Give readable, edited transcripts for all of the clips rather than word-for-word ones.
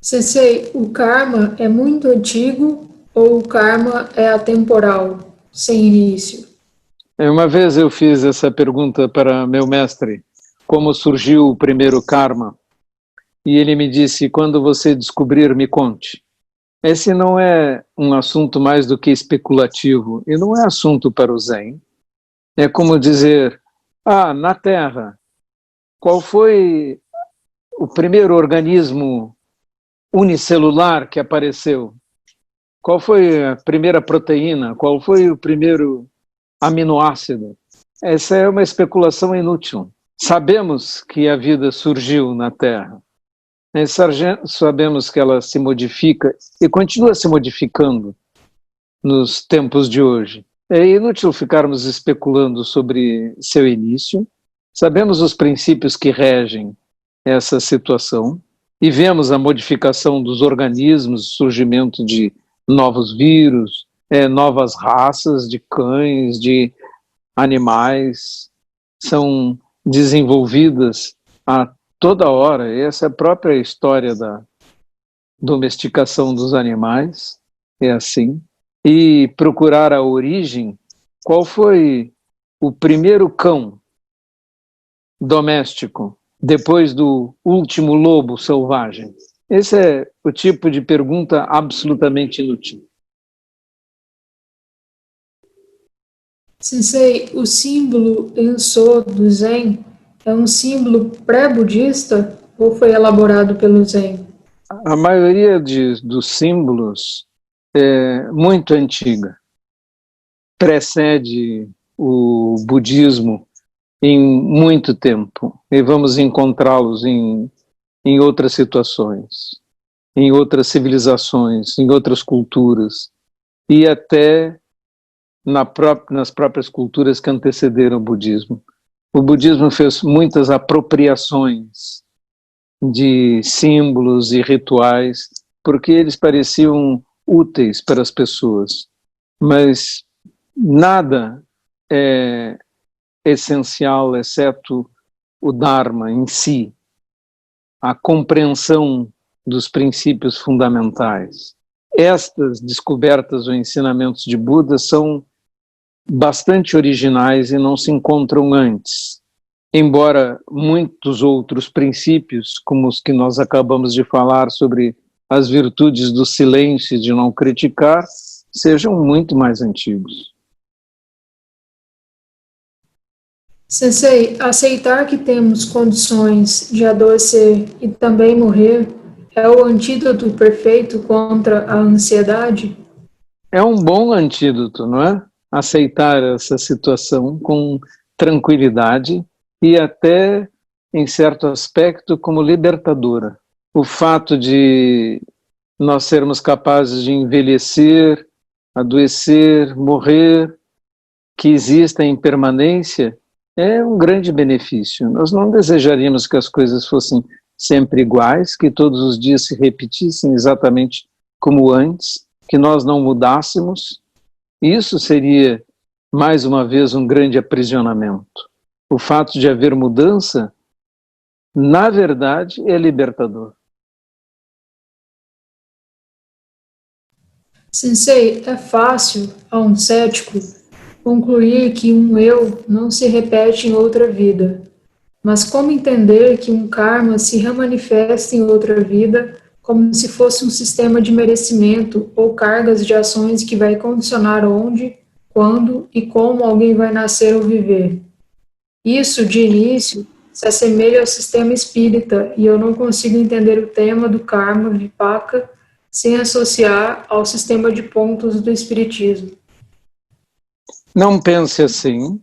Sensei, o karma é muito antigo ou o karma é atemporal, sem início? Uma vez eu fiz essa pergunta para meu mestre, como surgiu o primeiro karma, e ele me disse, quando você descobrir, me conte. Esse não é um assunto mais do que especulativo, e não é assunto para o Zen. É como dizer, na Terra, qual foi o primeiro organismo unicelular que apareceu? Qual foi a primeira proteína? Qual foi o primeiro aminoácido? Essa é uma especulação inútil. Sabemos que a vida surgiu na Terra. Sabemos que ela se modifica e continua se modificando nos tempos de hoje. É inútil ficarmos especulando sobre seu início. Sabemos os princípios que regem essa situação e vemos a modificação dos organismos, o surgimento de novos vírus, novas raças de cães, de animais, são desenvolvidas a toda hora. Essa é a própria história da domesticação dos animais, é assim. E procurar a origem, qual foi o primeiro cão doméstico depois do último lobo selvagem? Esse é o tipo de pergunta absolutamente inútil. Sensei, o símbolo Enso do Zen é um símbolo pré-budista ou foi elaborado pelo Zen? A maioria dos símbolos é muito antiga, precede o budismo em muito tempo, e vamos encontrá-los em outras situações, em outras civilizações, em outras culturas, e até nas próprias culturas que antecederam o budismo. O budismo fez muitas apropriações de símbolos e rituais, porque eles pareciam úteis para as pessoas, mas nada é essencial, exceto o Dharma em si, a compreensão dos princípios fundamentais. Estas descobertas ou ensinamentos de Buda são bastante originais e não se encontram antes, embora muitos outros princípios, como os que nós acabamos de falar sobre as virtudes do silêncio e de não criticar, sejam muito mais antigos. Sensei, aceitar que temos condições de adoecer e também morrer é o antídoto perfeito contra a ansiedade? É um bom antídoto, não é? Aceitar essa situação com tranquilidade e até, em certo aspecto, como libertadora. O fato de nós sermos capazes de envelhecer, adoecer, morrer, que exista em permanência, é um grande benefício. Nós não desejaríamos que as coisas fossem sempre iguais, que todos os dias se repetissem exatamente como antes, que nós não mudássemos. Isso seria, mais uma vez, um grande aprisionamento. O fato de haver mudança, na verdade, é libertador. Sensei, é fácil, a um cético, concluir que um eu não se repete em outra vida. Mas como entender que um karma se remanifesta em outra vida como se fosse um sistema de merecimento ou cargas de ações que vai condicionar onde, quando e como alguém vai nascer ou viver? Isso, de início, se assemelha ao sistema espírita e eu não consigo entender o tema do karma vipaka sem associar ao sistema de pontos do espiritismo. Não pense assim,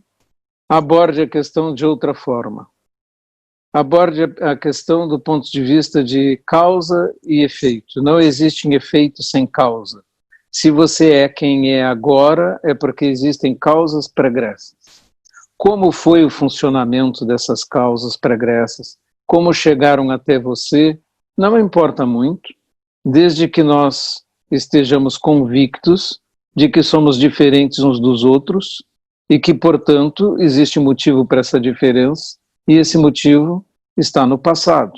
aborde a questão de outra forma. Aborde a questão do ponto de vista de causa e efeito. Não existe efeito sem causa. Se você é quem é agora, é porque existem causas pregressas. Como foi o funcionamento dessas causas pregressas? Como chegaram até você? Não importa muito, desde que nós estejamos convictos de que somos diferentes uns dos outros e que, portanto, existe motivo para essa diferença, e esse motivo está no passado.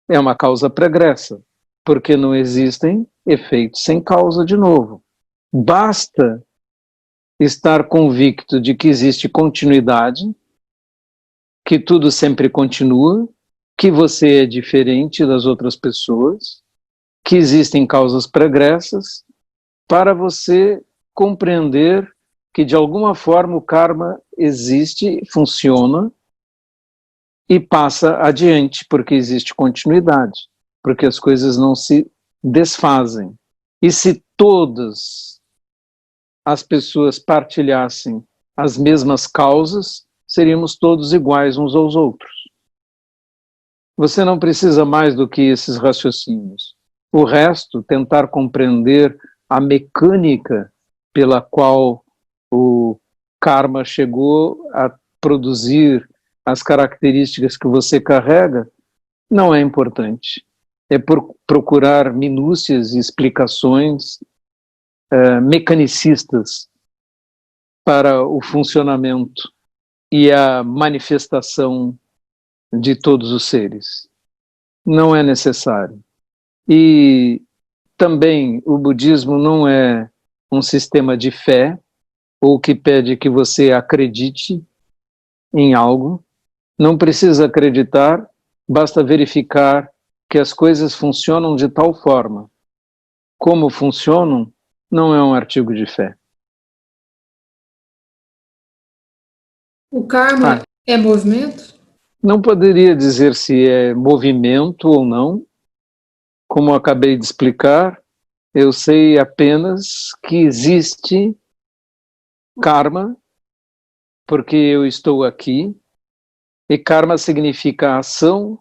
É uma causa pregressa. porque não existem efeitos sem causa de novo. Basta estar convicto de que existe continuidade, que tudo sempre continua, que você é diferente das outras pessoas, que existem causas pregressas, para você compreender que de alguma forma o karma existe, funciona e passa adiante, porque existe continuidade, porque as coisas não se desfazem. E se todas as pessoas partilhassem as mesmas causas, seríamos todos iguais uns aos outros. Você não precisa mais do que esses raciocínios. O resto, tentar compreender a mecânica pela qual o karma chegou a produzir as características que você carrega, não é importante. É procurar minúcias e explicações mecanicistas para o funcionamento e a manifestação de todos os seres. Não é necessário. E também o budismo não é um sistema de fé ou que pede que você acredite em algo. Não precisa acreditar, basta verificar que as coisas funcionam de tal forma. Como funcionam não é um artigo de fé. O karma é movimento? Não poderia dizer se é movimento ou não. Como eu acabei de explicar, eu sei apenas que existe karma, porque eu estou aqui, e karma significa ação,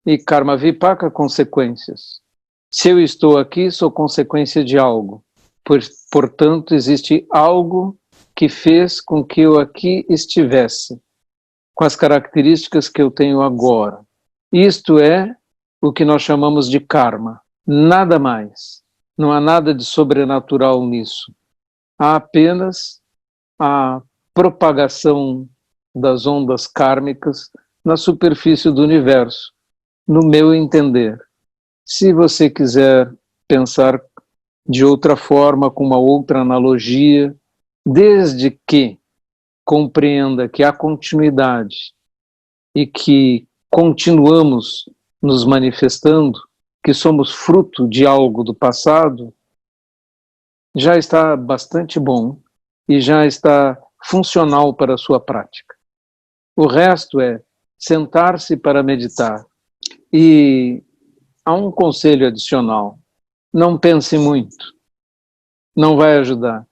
e karma vipaka, consequências. Se eu estou aqui, sou consequência de algo. Portanto, existe algo que fez com que eu aqui estivesse, com as características que eu tenho agora. Isto é o que nós chamamos de karma. Nada mais. Não há nada de sobrenatural nisso. Há apenas a propagação das ondas kármicas na superfície do universo, no meu entender. Se você quiser pensar de outra forma, com uma outra analogia, desde que compreenda que há continuidade e que continuamos nos manifestando, que somos fruto de algo do passado, já está bastante bom e já está funcional para a sua prática. O resto é sentar-se para meditar. E há um conselho adicional: não pense muito, não vai ajudar.